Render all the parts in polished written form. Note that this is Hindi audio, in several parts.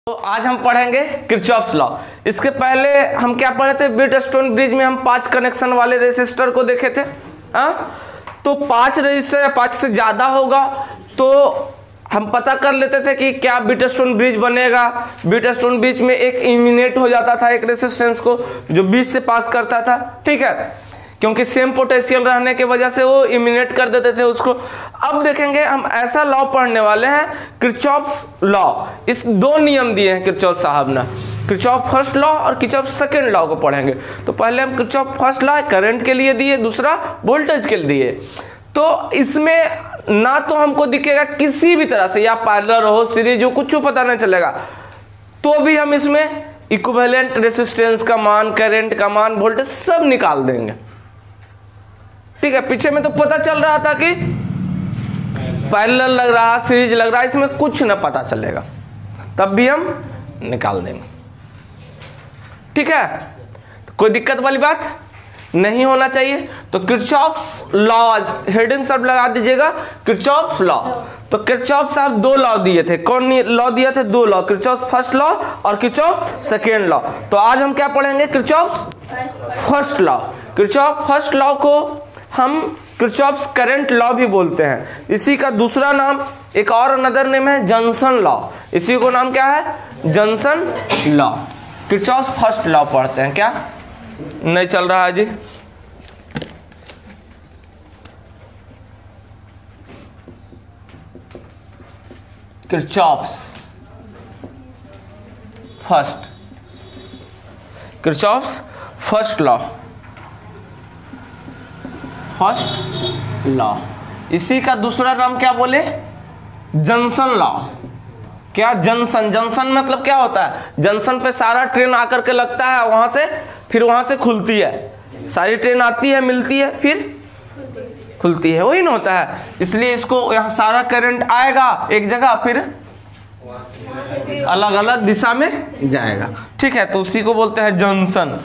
तो आज हम पढ़ेंगे किरचॉफ्स लॉ। इसके पहले हम क्या पढ़े थे? व्हीटस्टोन ब्रिज में हम 5 कनेक्शन वाले रेसिस्टर को देखे थे। तो 5 रेजिस्टर या 5 से ज्यादा होगा तो हम पता कर लेते थे कि क्या व्हीटस्टोन ब्रिज बनेगा। व्हीटस्टोन ब्रिज में एक इमिनेट हो जाता था एक रेसिस्टेंस को जो बीच से पास करता था, ठीक है, क्योंकि सेम पोटेंशियल रहने की वजह से वो इमिनेट कर देते थे उसको। अब देखेंगे हम ऐसा लॉ पढ़ने वाले हैं किरचॉफ्स लॉ। इस 2 नियम दिए हैं किरचॉफ साहब ने, किरचॉफ फर्स्ट लॉ और किरचॉफ सेकंड लॉ को पढ़ेंगे। तो पहले हम किरचॉफ फर्स्ट लॉ करंट के लिए दिए, दूसरा वोल्टेज के लिए दिए। तो इसमें ना तो हमको दिखेगा किसी भी तरह से, या पैरेलल हो सीरीज हो, कुछ पता नहीं चलेगा, तो भी हम इसमें इक्विवेलेंट रेसिस्टेंस का मान, करंट का मान, वोल्टेज सब निकाल देंगे, ठीक है। पीछे में तो पता चल रहा था कि पैरेलल लग रहा, सीरीज लग रहा, इसमें कुछ ना पता चलेगा, तब भी हम निकाल देंगे, ठीक है। तो कोई दिक्कत वाली बात नहीं होना चाहिए। तो किरचॉफ्स लॉ हेडिंग सब लगा दीजिएगा, किरचॉफ्स लॉ। तो किरचॉफ साहब 2 लॉ दिए थे। कौन लॉ दिया थे? 2 लॉ, किरचॉफ फर्स्ट लॉ और किरचॉफ सेकेंड लॉ। तो आज हम क्या पढ़ेंगे? Kirchhoff first law. Kirchhoff first law को हम किरचॉफ्स करंट लॉ भी बोलते हैं। इसी का दूसरा नाम, एक और अनदर नेम है जॉनसन लॉ। इसी को नाम क्या है? Johnson law. Kirchhoff's first law पढ़ते हैं। क्या नहीं चल रहा है जी? Kirchhoff's first law, first law. इसी का दूसरा नाम क्या बोले? Johnson law. क्या? जंक्शन। जंक्शन मतलब क्या होता है? जंक्शन पे सारा ट्रेन आकर के लगता है, वहां से फिर वहां से खुलती है। सारी ट्रेन आती है, मिलती है, फिर खुलती है, वही ना होता है। इसलिए इसको यहाँ सारा करंट आएगा एक जगह, फिर अलग अलग दिशा में जाएगा, ठीक है। तो उसी को बोलते हैं जंक्शन।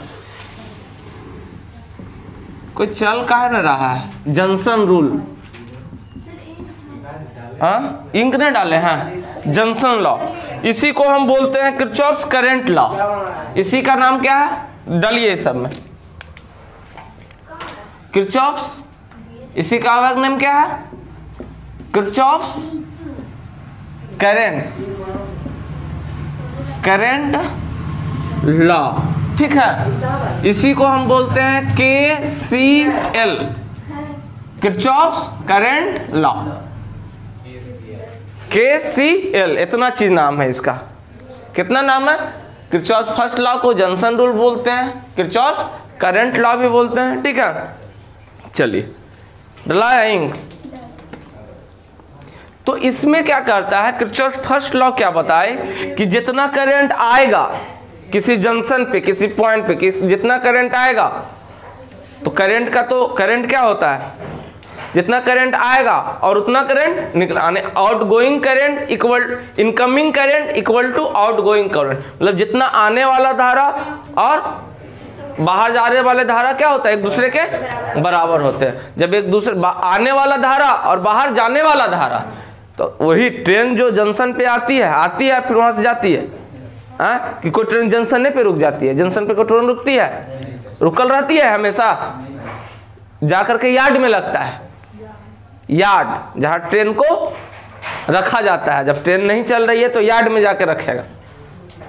कोई चल काहे न रहा है? जंक्शन रूल, हाँ, इंक ने डाले हैं। जॉनसन लॉ, इसी को हम बोलते हैं किरचॉफ्स करंट लॉ। इसी का नाम क्या है? डालिए सब में किरचॉफ्स। इसी का अलग नाम क्या है? किरचॉफ्स करंट लॉ, ठीक है। इसी को हम बोलते हैं KCL, Kirchhoff's current law. KCL, इतना चीज नाम है इसका। कितना नाम है? किरचॉफ फर्स्ट लॉ को जॉनसन रूल बोलते हैं, किरचॉफ करंट लॉ भी बोलते हैं, ठीक है। चलिए, डला इंक। तो इसमें क्या करता है किरचॉफ फर्स्ट लॉ? क्या बताए कि जितना करंट आएगा किसी जंक्शन पे, किसी पॉइंट पे, जितना करंट आएगा, तो करंट क्या होता है? जितना करंट आएगा और उतना करंट निकलाने, outgoing current equal incoming current equal to outgoing current. मतलब जितना आने वाला धारा और बाहर जाने वाले धारा क्या होता है? एक दूसरे के बराबर होते हैं। जब एक दूसरे आने वाला धारा और बाहर जाने वाला धारा, तो वही ट्रेन जो जंक्शन पे आती है फिर वहां से जाती है। कि कोई ट्रेन जंक्शन पे रुक जाती है? जंक्शन पे कोई ट्रेन रुकती है? रुकल रहती है हमेशा, जाकर के यार्ड में लगता है। यार्ड जहां ट्रेन को रखा जाता है, जब ट्रेन नहीं चल रही है तो यार्ड में जाके रखेगा।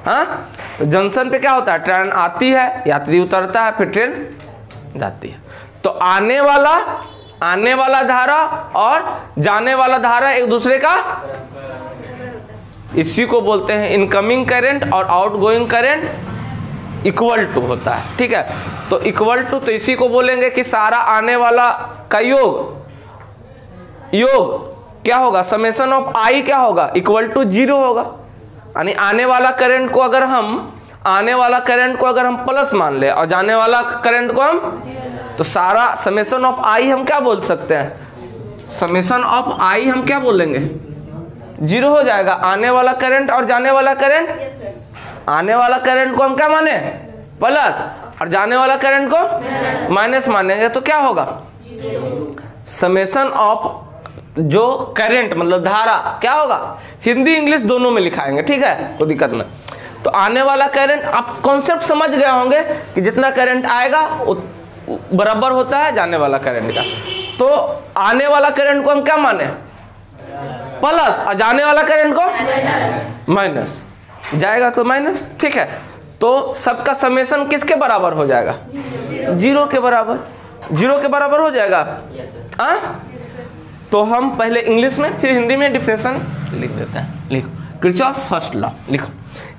हाँ, तो जंक्शन पे क्या होता है? ट्रेन आती है, यात्री उतरता है, फिर ट्रेन जाती है। तो आने वाला धारा और जाने वाला धारा एक दूसरे का, इसी को बोलते हैं इनकमिंग करंट और आउटगोइंग करंट इक्वल टू होता है, ठीक है। तो इक्वल टू, तो इसी को बोलेंगे कि सारा आने वाला का योग क्या होगा? समेशन ऑफ आई क्या होगा? इक्वल टू 0 होगा। यानी आने वाला करंट को अगर हम प्लस मान ले और जाने वाला करंट को हम, तो सारा समेशन ऑफ आई हम क्या बोल सकते हैं? समेशन ऑफ आई हम क्या बोलेंगे? 0 हो जाएगा। आने वाला करंट और जाने वाला करंट, आने वाला करंट को हम क्या माने? प्लस, और जाने वाला करंट को माइनस मानेंगे, तो क्या होगा? समेशन ऑफ जो करंट मतलब धारा क्या होगा, हिंदी इंग्लिश दोनों में लिखाएंगे, ठीक है, कोई दिक्कत नहीं। तो आने वाला करंट, आप कॉन्सेप्ट समझ गए होंगे कि जितना करंट आएगा बराबर होता है जाने वाला करंट का। तो आने वाला करंट को हम क्या माने, प्लस, और जाने वाला करंट को माइनस, जाएगा तो माइनस, ठीक है। तो सबका समेशन किसके बराबर हो जाएगा, 0 के बराबर, 0 के बराबर हो जाएगा। तो हम पहले इंग्लिश में फिर हिंदी में डिफिनेशन लिख देते हैं। लिखो, किरचॉफ्स फर्स्ट लॉ लिखो।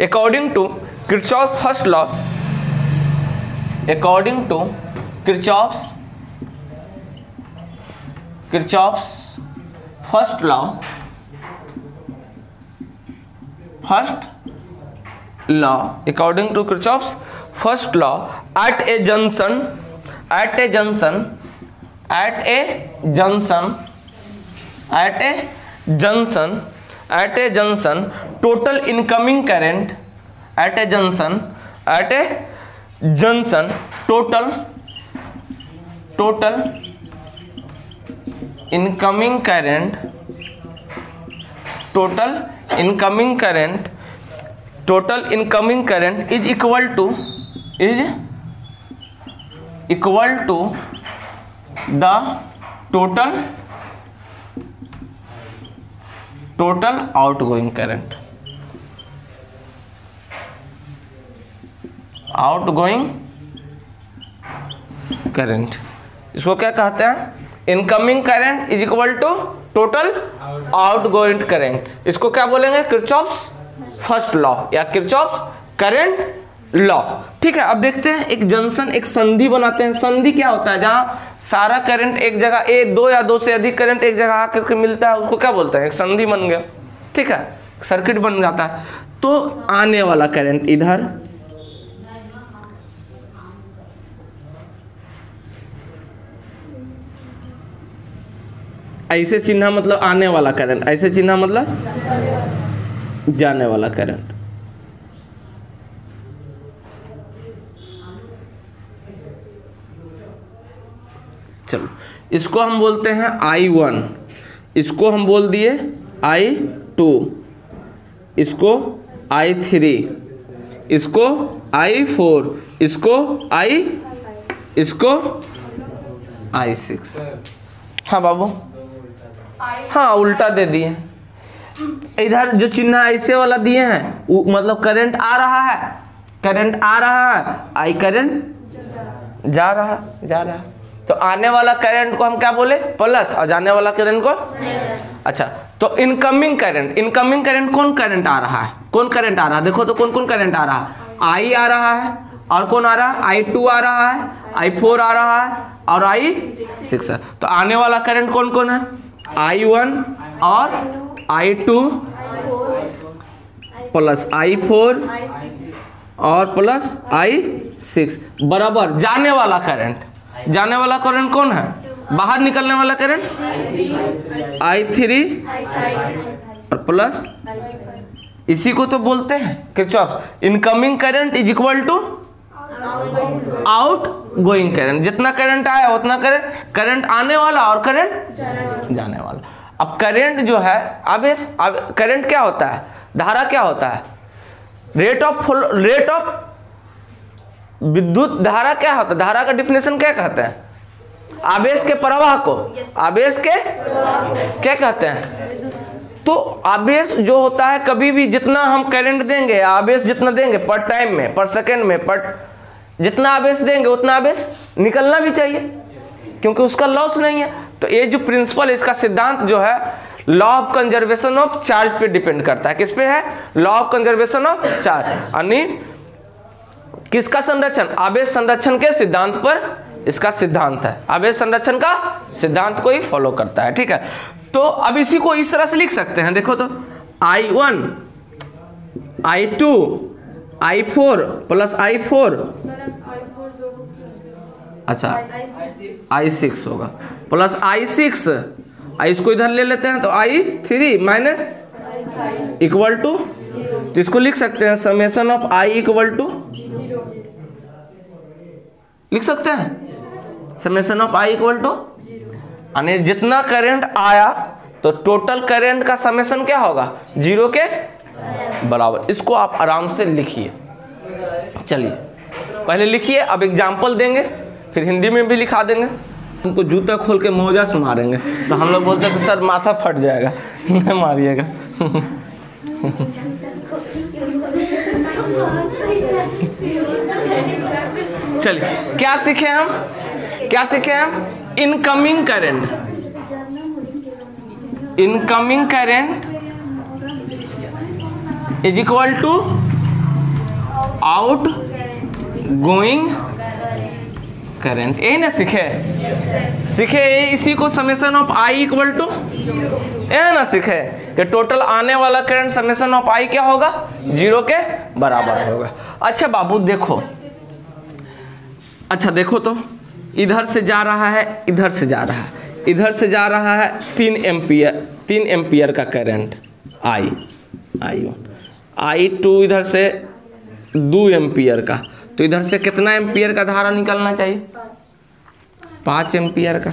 According to Kirchhoff's first law, according to Kirchhoff's first law, according to Kirchhoff's first law, at a junction, total incoming current, total incoming current is equal to the total outgoing current, इसको क्या कहते हैं, incoming current is equal to total outgoing current. इसको क्या बोलेंगे, किरचॉफ्स फर्स्ट लॉ या किरचॉफ्स करंट लॉ, ठीक है। अब देखते हैं, एक जंक्शन, एक संधि बनाते हैं। संधि क्या होता है, जहां सारा करंट एक जगह, दो या दो से अधिक करंट एक जगह आकर के मिलता है, उसको क्या बोलते हैं, एक संधि बन गया, ठीक है, सर्किट बन जाता है। तो आने वाला करंट इधर, ऐसे चिन्ह मतलब आने वाला करंट, ऐसे चिन्ह मतलब जाने वाला करंट। चलो, इसको हम बोलते हैं I1, इसको हम बोल दिए I2, इसको I3, इसको I4, इसको I6। हाँ बाबू, हाँ उल्टा दे दिए, इधर जो चिन्ह ऐसे वाला दिए हैं वो मतलब करंट आ रहा है, आई करंट जा रहा है। तो आने वाला करंट को हम क्या बोले, प्लस, और जाने वाला करंट को अच्छा। तो इनकमिंग करंट कौन करंट आ रहा है, देखो तो कौन करंट आ रहा है, आई आ रहा है, और कौन आ रहा है, I2 आ रहा है, I4 आ रहा है, और I6 है। तो आने वाला करंट कौन है, I1 और I2 प्लस I4 और प्लस I6 बराबर जाने वाला करंट कौन है, बाहर निकलने वाला करंट I3 और प्लस, इसी को तो बोलते हैं Kirchhoff incoming current is equal to outgoing current. जितना करंट आया उतना करंट आने वाला और करंट जाने वाला। अब करंट जो है, आवेश, करंट क्या होता है, धारा क्या होता है, रेट ऑफ विद्युत धारा क्या होता है, धारा का डिफिनेशन क्या कहते हैं, आवेश के प्रवाह को, क्या कहते हैं। तो आवेश जो होता है, कभी भी जितना हम करंट देंगे, आवेश जितना देंगे पर टाइम में, पर सेकंड में, पर जितना आवेश देंगे उतना आवेश निकलना भी चाहिए, क्योंकि उसका लॉस नहीं है। तो ये जो प्रिंसिपल, इसका सिद्धांत जो है, law of conservation of charge पे डिपेंड करता है। किस पे है, law of conservation of charge, यानी किसका संरक्षण, आवेश संरक्षण के सिद्धांत पर इसका सिद्धांत है, आवेश संरक्षण का सिद्धांत को ही फॉलो करता है, ठीक है। तो अब इसी को इस तरह से लिख सकते हैं, देखो तो I1 I2 I4 plus I4, अच्छा I6 होगा, प्लस I6, इसको इधर ले लेते हैं तो I3 माइनस इक्वल टू, तो इसको लिख सकते हैं summation of I equal to, लिख सकते हैं summation of I equal to, यानी जितना करंट आया तो टोटल करंट का समेशन क्या होगा, 0 के बराबर। इसको आप आराम से लिखिए। चलिए पहले लिखिए, अब एग्जाम्पल देंगे, फिर हिंदी में भी लिखा देंगे। उनको जूता खोल के मोजा से मारेंगे तो हम लोग बोलते हैं कि सर माथा फट जाएगा, नहीं मारिएगा। चलिए क्या सीखे हम, क्या सीखे हम, incoming current, incoming current is equal to outgoing current. यही ना सीखे, सीखे इसी को summation of I equal to, यह ना सीखे कि टोटल आने वाला करंट समेशन ऑफ आई क्या होगा, 0 के बराबर होगा। अच्छा बाबू देखो, अच्छा देखो तो इधर से जा रहा है, इधर से जा रहा है, इधर से जा रहा है 3 एम्पियर, 3 एम्पियर का करंट I2, इधर से 2 एम्पियर का, तो इधर से कितना एम्पियर का धारा निकलना चाहिए, 5 एम्पियर का।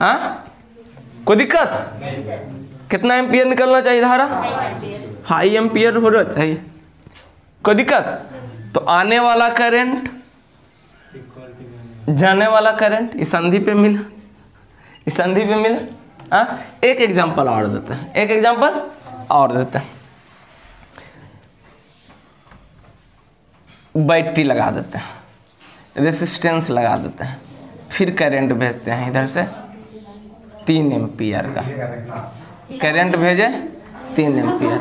हाँ कोई दिक्कत, कितना एम्पियर निकलना चाहिए धारा, हाई एम्पियर होना चाहिए, कोई दिक्कत। तो आने वाला करंट, जाने वाला करंट इस संधि पे मिला, इस संधि पे मिला। हाँ एक एग्जांपल और देते हैं, एक एग्जांपल और देते हैं। बैटरी लगा देते हैं, रेसिस्टेंस लगा देते हैं, फिर करंट भेजते हैं इधर से 3 एम्पियर का करंट भेजे, 3 एम्पियर।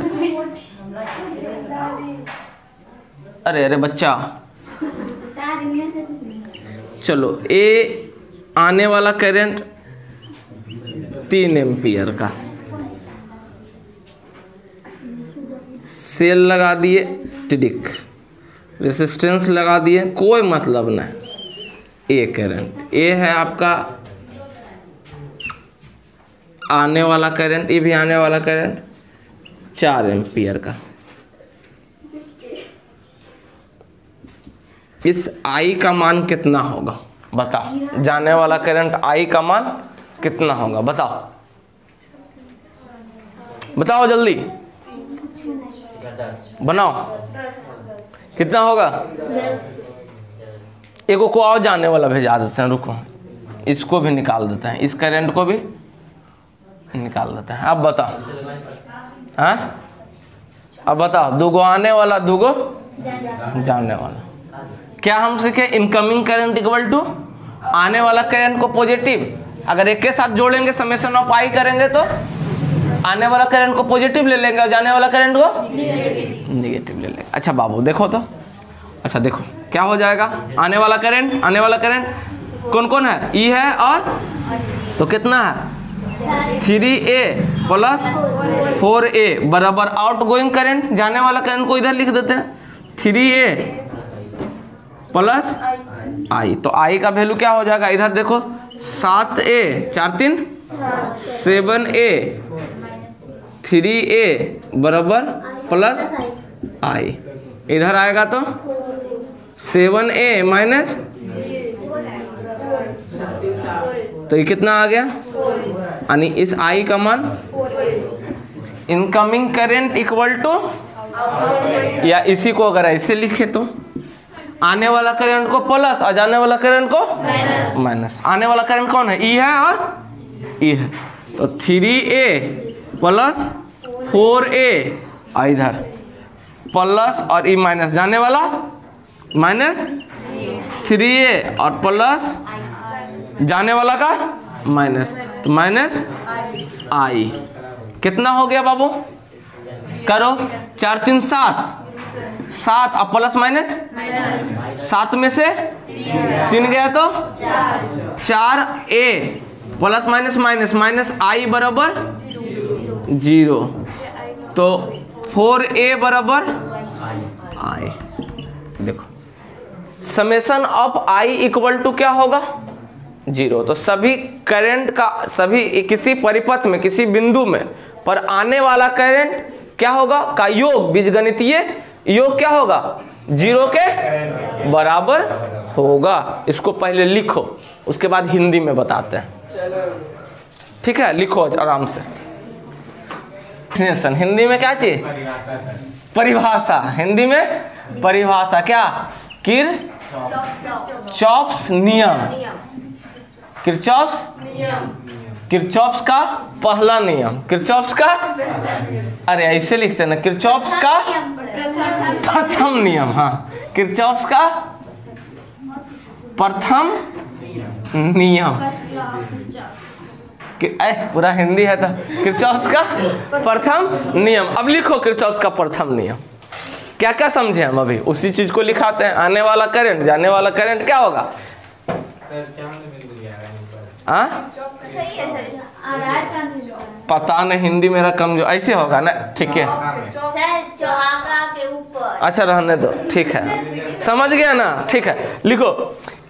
अरे अरे बच्चा, चलो ये आने वाला करंट 3 एम्पियर का, सेल लगा दिए, टिडिक रेसिस्टेंस लगा दिए, कोई मतलब नहीं। ए करंट, ए है आपका आने वाला करंट, ये भी आने वाला करंट 4 एम्पियर का। इस आई का मान कितना होगा बताओ, जाने वाला करंट आई का मान कितना होगा बताओ, बताओ जल्दी बनाओ, कितना होगा। एक को और जाने वाला भेजा देते हैं, रुको इसको भी निकाल देते हैं, इस करंट को भी निकाल देते हैं। अब बताओ, हाँ अब बताओ, 2 आने वाला 2 जाने वाला। क्या हम सीखे, इनकमिंग करंट इक्वल टू आने वाला करंट को पॉजिटिव, अगर एक के साथ जोड़ेंगे समेशन ऑफ आई करेंगे तो आने वाला करंट को पॉजिटिव ले लेंगे और जाने वाला करंट को नेगेटिव ले लेंगे। अच्छा बाबू देखो तो, अच्छा देखो क्या हो जाएगा, आने वाला करंट, आने वाला करंट कौन कौन है, ई है और तो कितना है 3A प्लस 4A बराबर आउट गोइंग करंट, जाने वाला करंट को इधर लिख देते हैं 3A प्लस आई। तो आई का वैल्यू क्या हो जाएगा, इधर देखो 7A 4 3 7A 3A बराबर प्लस आई, इधर आएगा तो 7A माइनस, तो ये कितना आ गया, यानी इस आई का मान इनकमिंग करंट इक्वल टू, या इसी को अगर ऐसे लिखे तो आने वाला करंट को प्लस और जाने वाला करंट को माइनस। आने वाला करंट कौन है, ई है और ई है, तो 3A प्लस 4A इधर प्लस और ई माइनस, जाने वाला माइनस 3A और प्लस जाने वाला का माइनस, तो माइनस आई। कितना हो गया बाबू, करो 4 3 7 7 और प्लस माइनस 7 में से 3 गया तो 4A plus minus minus minus I बराबर 0, तो 4A बराबर आई। देखो summation of I equal to क्या होगा 0। तो सभी करंट का, सभी किसी परिपथ में, किसी बिंदु में पर आने वाला करंट क्या होगा का योग, बीजगणितीय योग क्या होगा 0 के बराबर होगा। इसको पहले लिखो, उसके बाद हिंदी में बताते हैं, ठीक है, लिखो आराम से। डेफिनेशन हिंदी में क्या चीज? परिभाषा। हिंदी में परिभाषा क्या? किरचॉफ्स नियम। किरचॉफ्स का पहला नियम। किरचॉफ्स का, अरे ऐसे लिखते हैं ना, किरचॉफ्स का प्रथम नियम। हाँ, किरचॉफ्स का प्रथम नियम। पूरा हिंदी है तो किरचॉफ्स का प्रथम नियम। अब लिखो किरचॉफ्स का प्रथम नियम। क्या क्या समझे हम? अभी उसी चीज को लिखाते हैं। आने वाला करंट, जाने वाला करंट क्या होगा? पता नहीं, हिंदी मेरा कमजोर। ऐसे होगा ना, ठीक है, अच्छा रहने दो, ठीक है, समझ गया ना, ठीक है। लिखो,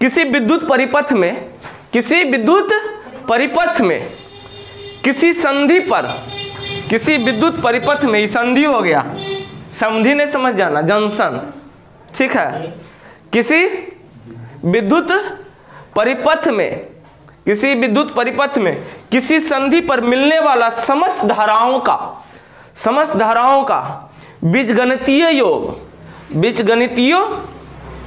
किसी विद्युत परिपथ में, किसी विद्युत परिपथ में किसी संधि पर, किसी विद्युत परिपथ में, ये संधि हो गया, संधि ने समझ जाना, जंक्शन, ठीक है। किसी विद्युत परिपथ में, किसी विद्युत परिपथ में किसी संधि पर मिलने वाला समस्त धाराओं का, समस्त धाराओं का बीजगणितीय योग,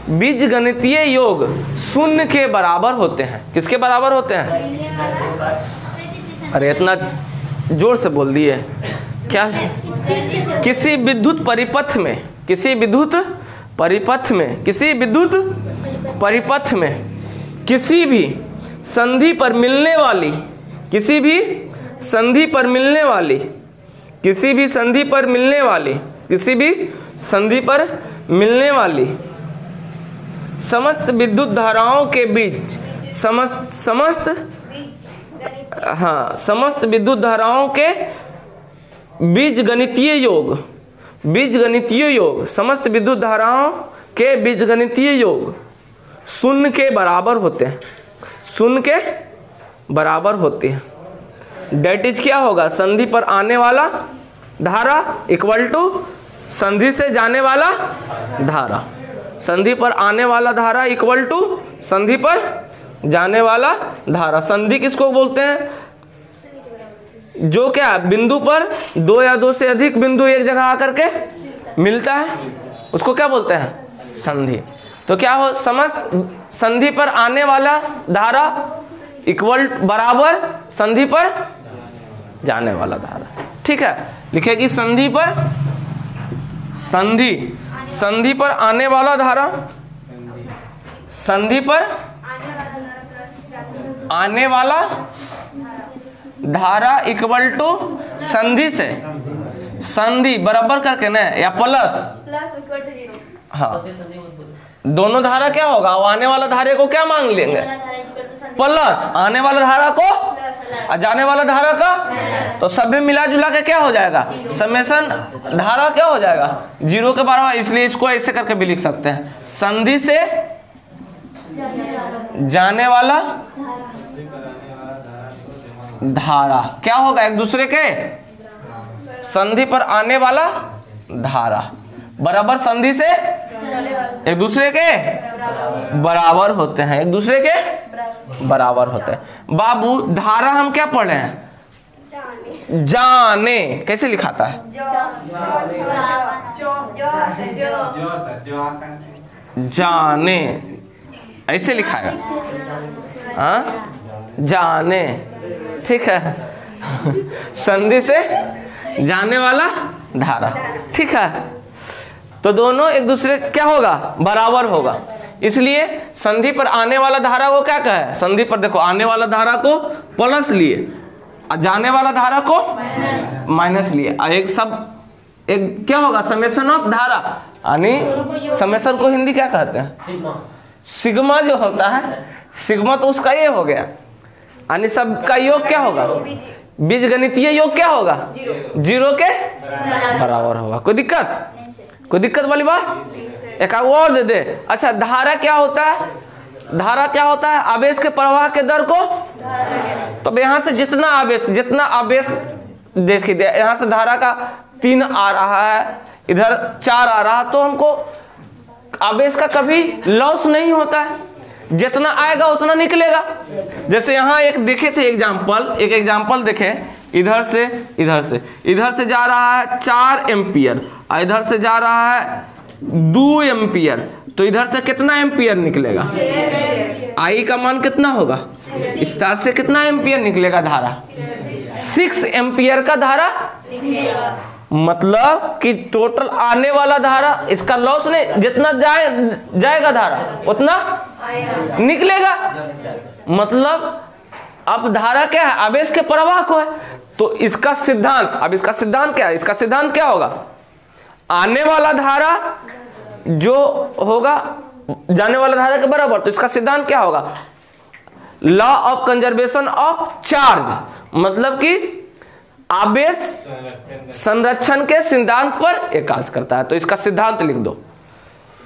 बीजगणितीय योग शून्य के बराबर होते हैं। किसके बराबर होते हैं? अरे इतना जोर से बोल दिए क्या? किसी विद्युत परिपथ में, किसी विद्युत परिपथ में, किसी विद्युत परिपथ में किसी भी संधि पर मिलने वाली, किसी भी संधि पर मिलने वाली, किसी भी संधि पर मिलने वाली, किसी भी संधि पर मिलने वाली समस्त विद्युत धाराओं के बीच, समस्त विद्युत धाराओं के बीजगणितीय योग, बीजगणितीय योग, समस्त विद्युत धाराओं के बीजगणितीय योग शून्य के बराबर होते हैं, शून्य के बराबर होती है। डेट इज क्या होगा? संधि पर आने वाला धारा इक्वल टू संधि से जाने वाला धारा। संधि पर आने वाला धारा इक्वल टू संधि पर जाने वाला धारा। संधि किसको बोलते हैं? जो क्या बिंदु पर दो या दो से अधिक बिंदु एक जगह आकर के मिलता है, उसको क्या बोलते हैं? संधि। तो क्या हो? समस्त संधि पर आने वाला धारा इक्वल बराबर संधि पर जाने वाला धारा, ठीक है। लिखेगी संधि पर, संधि पर आने वाला धारा, संधि पर आने वाला धारा इक्वल टू संधि से, संधि बराबर करके ना, या प्लस, हाँ, दोनों धारा क्या होगा? वो आने वाला धारे को क्या मान लेंगे? प्लस, आने वाला धारा को और जाने वाला धारा का, तो सभी मिला जुला के क्या हो जाएगा? समेशन धारा क्या हो जाएगा? 0 के बराबर। इसलिए इसको ऐसे करके भी लिख सकते हैं, संधि से जाने वाला धारा क्या होगा? एक दूसरे के, संधि पर आने वाला धारा बराबर संधि से एक दूसरे के बराबर होते हैं, एक दूसरे के बराबर होते हैं। बाबू, धारा हम क्या पढ़े हैं? जाने। कैसे लिखाता है? जाने, ऐसे लिखाएगा, हाँ, जाने, ठीक है। संधि से जाने वाला धारा, ठीक है। तो दोनों एक दूसरे क्या होगा? बराबर होगा। इसलिए संधि पर आने वाला धारा को क्या कहे? संधि पर देखो, आने वाला धारा को प्लस लिए और जाने वाला धारा को माइनस लिए, और एक सब एक क्या होगा? समेशन ऑफ धारा, यानी समेशन को हिंदी क्या कहते हैं? सिग्मा जो होता है, सिग्मा तो उसका ये हो गया, यानी सबका योग क्या होगा? बीजगणितीय योग क्या होगा? 0 के बराबर होगा। कोई दिक्कत? कोई दिक्कत वाली बात? एक और दे दे। अच्छा, धारा क्या होता है? धारा क्या होता है? आवेश के प्रवाह के दर को, तो यहाँ से जितना आवेश देखिए, यहाँ से धारा का 3 आ रहा है, इधर 4 आ रहा, तो हमको आवेश का कभी लॉस नहीं होता है, जितना आएगा उतना निकलेगा। जैसे यहाँ एक देखे थे एग्जाम्पल देखे, इधर से जा रहा है 4 एम्पियर और इधर से जा रहा है 2 एम्पियर, तो इधर से कितना एम्पियर निकलेगा? आई का मान कितना होगा? इस तार से कितना एम्पियर निकलेगा धारा? 6 एम्पियर का धारा निकलेगा। मतलब कि टोटल आने वाला धारा, इसका लॉस नहीं, जितना जाएगा धारा उतना निकलेगा। मतलब अब धारा क्या है? आवेश के प्रवाह को है। तो इसका सिद्धांत, अब इसका सिद्धांत क्या है? इसका सिद्धांत क्या होगा? आने वाला धारा जो होगा जाने वाला धारा के बराबर, तो इसका सिद्धांत क्या होगा? Law of conservation of charge, मतलब कि आवेश संरक्षण के सिद्धांत पर एक कार्य करता है। तो इसका सिद्धांत लिख दो।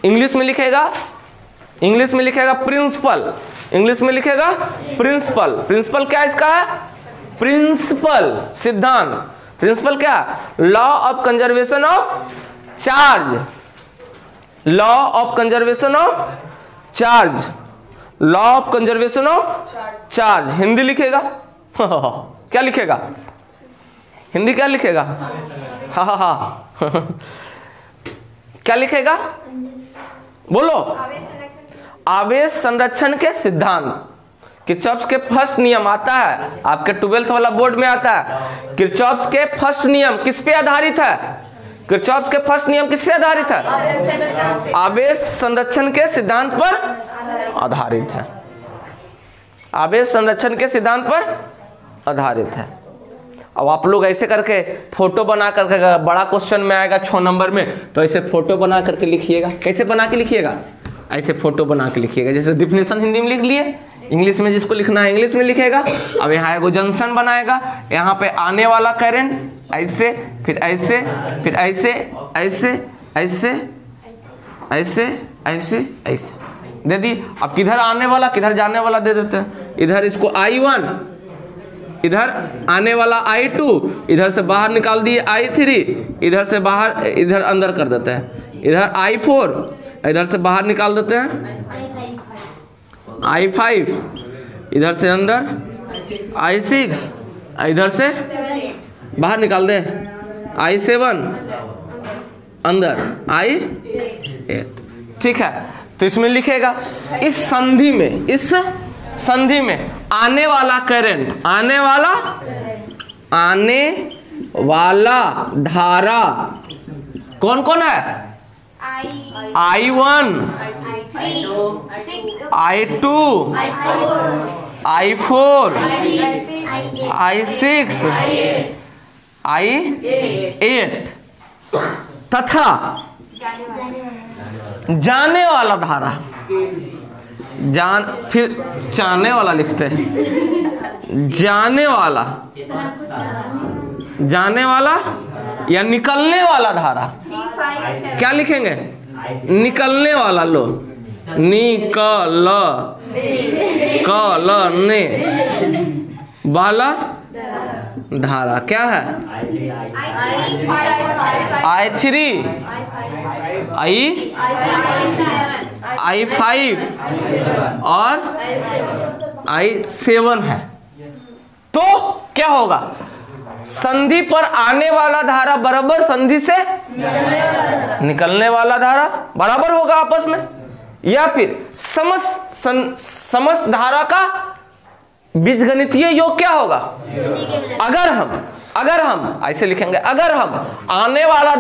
इंग्लिश में लिखेगा प्रिंसिपल, प्रिंसिपल क्या इसका है? प्रिंसिपल सिद्धांत। प्रिंसिपल क्या? Law of conservation of charge, law of conservation of charge, law of conservation of charge. Hindi लिखेगा क्या लिखेगा? हिंदी क्या लिखेगा? हाँ क्या लिखेगा? बोलो। आवेश संरक्षण के सिद्धांत। किरचॉफ के फर्स्ट नियम आता है, आपके 12th वाला बोर्ड में आता है। किरचॉफ के फर्स्ट नियम किस पे आधारित है? किरचॉफ के फर्स्ट नियम किस पे आधारित है? आवेश संरक्षण के सिद्धांत पर आधारित है। आवेश संरक्षण के सिद्धांत पर आधारित है। अब आप लोग ऐसे करके फोटो बना करके, बड़ा क्वेश्चन में आएगा 6 नंबर में, तो ऐसे फोटो बना करके लिखिएगा। कैसे बना के लिखिएगा? ऐसे फोटो बना के लिखिएगा। जैसे डिफिनेशन हिंदी में लिख लिए, इंग्लिश में जिसको लिखना है इंग्लिश में लिखेगा। अब यहाँ एगो जंक्शन बनाएगा, यहाँ पे आने वाला करंट ऐसे, फिर ऐसे, फिर ऐसे, ऐसे, ऐसे, ऐसे, ऐसे, ऐसे दे दी। अब किधर आने वाला किधर जाने वाला दे देते हैं। इधर इसको I1, इधर आने वाला I2, इधर से बाहर निकाल दिए I3, इधर से बाहर, इधर अंदर कर देते हैं। इधर I4, इधर से बाहर निकाल देते हैं I5, इधर से अंदर I6, इधर से बाहर निकाल दे I7, अंदर I8। ठीक है, तो इसमें लिखेगा इस संधि में आने वाला करंट, आने वाला धारा कौन कौन है? I1, I2, I4, I6, I8 तथा जाने वाला धारा, फिर जाने वाला लिखते हैं, जाने वाला या निकलने वाला धारा। क्या लिखेंगे? निकलने वाला। लो, निकलने वाला धारा क्या है? I3, I5 और I7 है। तो क्या होगा? संधि पर आने वाला धारा बराबर संधि से निकलने वाला धारा बराबर होगा आपस में, या फिर समस्त धारा का बीजगणितीय योग क्या होगा? अगर हम ऐसे लिखेंगे, अगर हम आने वाला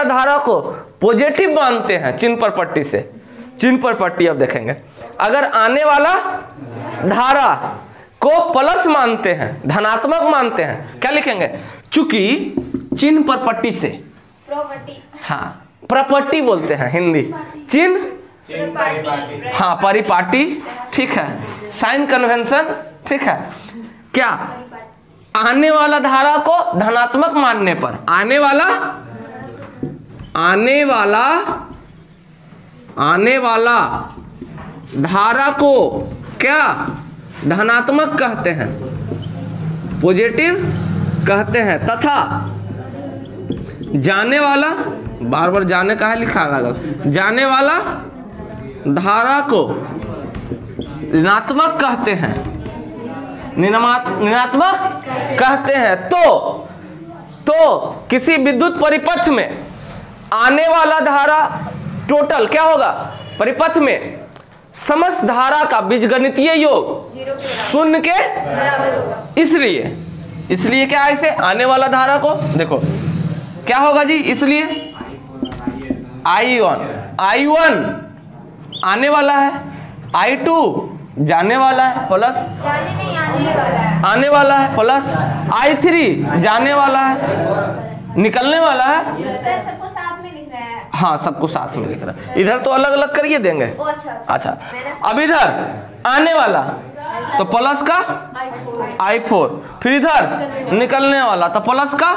धारा को पॉजिटिव मानते हैं, चिन्ह पर पट्टी से, चिन्ह पर पट्टी अब देखेंगे। अगर आने वाला धारा को प्लस मानते हैं, धनात्मक मानते हैं, क्या लिखेंगे? चूंकि चिन्ह पर पट्टी से, हाँ प्रॉपर्टी बोलते हैं हिंदी, चिन्ह, हाँ परिपाटी, ठीक है, साइन कन्वेंशन, ठीक है। क्या आने वाला धारा को धनात्मक मानने पर, आने वाला धारा को क्या धनात्मक कहते हैं, पॉजिटिव कहते हैं, तथा जाने वाला, बार बार जाने का है लिखा रहेगा, जाने वाला धारा को ऋणात्मक कहते हैं, ऋणात्मक कहते हैं, तो किसी विद्युत परिपथ में आने वाला धारा टोटल क्या होगा, परिपथ में समस्त धारा का बीजगणितीय योग शून्य के बराबर होगा। इसलिए क्या ऐसे आने वाला धारा को देखो क्या होगा जी, इसलिए I1 आने वाला है, I2 जाने वाला है प्लस आने वाला है प्लस I3 जाने वाला है निकलने वाला है। सबको साथ में लिख रहा है। हाँ सबको साथ में लिख रहा है, इधर तो अलग अलग करिए देंगे। अच्छा अब इधर आने वाला तो प्लस का I4, फिर इधर निकलने वाला तो प्लस का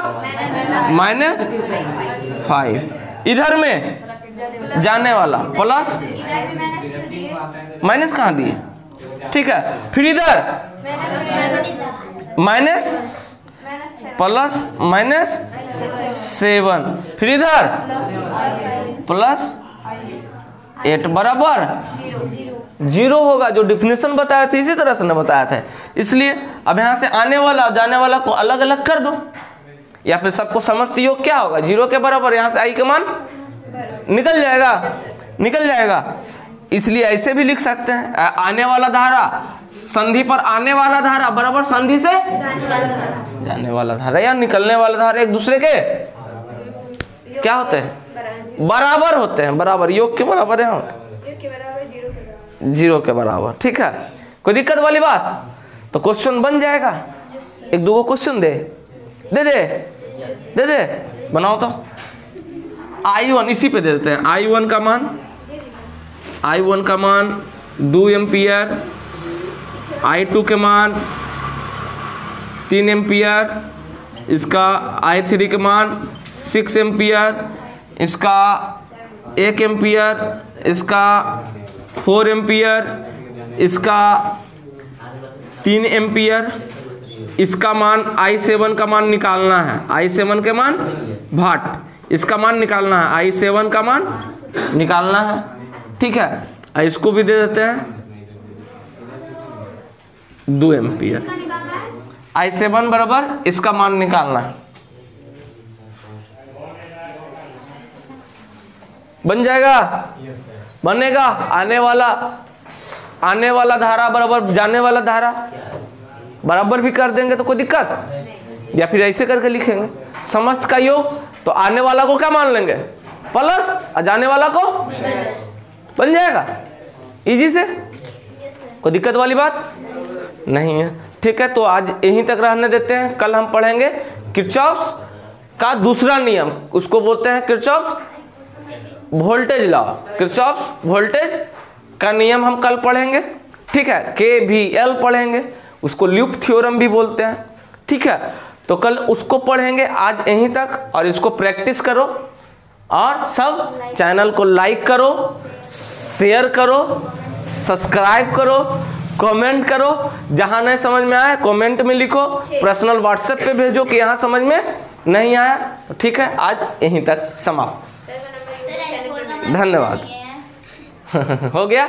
-5, इधर में जाने वाला प्लस माइनस कहाँ दिए, ठीक है, फिर इधर माइनस प्लस -7, फिर इधर +8 बराबर 0 होगा, जो डिफिनेशन बताया था इसी तरह से ने बताया था। इसलिए अब यहाँ से आने वाला और जाने वाला को अलग अलग कर दो, या फिर सबको समस्त योग क्या होगा 0 के बराबर, यहाँ से आई का मान निकल जाएगा। इसलिए ऐसे भी लिख सकते हैं, आने वाला धारा संधि पर आने वाला धारा बराबर संधि से जाने वाला धारा या निकलने वाला धारा एक दूसरे के क्या होते हैं, बराबर होते हैं, बराबर योग के बराबर है, 0 के बराबर। ठीक है, कोई दिक्कत वाली बात? तो क्वेश्चन बन जाएगा, एक दो क्वेश्चन दे बनाओ तो। I1 इसी पे दे देते हैं, I1 का मान 2 एम्पियर, I2 के मान 3 एम्पियर, इसका I3 के मान 6 एम्पियर, इसका 1 एम्पियर, इसका 4 एम्पियर, इसका 3 एम्पियर, इसका मान I7 का मान निकालना है, I7 के मान भाट, इसका मान निकालना है, I7 का मान निकालना है। ठीक है, इसको भी दे देते हैं 2 एम्पियर, I7 बराबर इसका मान निकालना है, बन जाएगा, बनेगा। आने वाला धारा बराबर जाने वाला धारा बराबर भी कर देंगे तो कोई दिक्कत, या फिर ऐसे करके लिखेंगे समस्त का योग, तो आने वाला को क्या मान लेंगे प्लस और जाने वाला को बन जाएगा इजी से, कोई दिक्कत वाली बात नहीं है। ठीक है, तो आज यहीं तक रहने देते हैं, कल हम पढ़ेंगे किरचॉफ्स का दूसरा नियम, उसको बोलते हैं Kirchhoff's voltage law, Kirchhoff's voltage का नियम हम कल पढ़ेंगे। ठीक है, KVL पढ़ेंगे, उसको लूप थ्योरम भी बोलते हैं। ठीक है, तो कल उसको पढ़ेंगे, आज यहीं तक, और इसको प्रैक्टिस करो, और सब चैनल को लाइक करो, शेयर करो, सब्सक्राइब करो, कमेंट करो, जहां नहीं समझ में आए कमेंट में लिखो, पर्सनल व्हाट्सएप पे भेजो कि यहाँ समझ में नहीं आया। ठीक है, आज यहीं तक समाप्त, धन्यवाद। हो गया।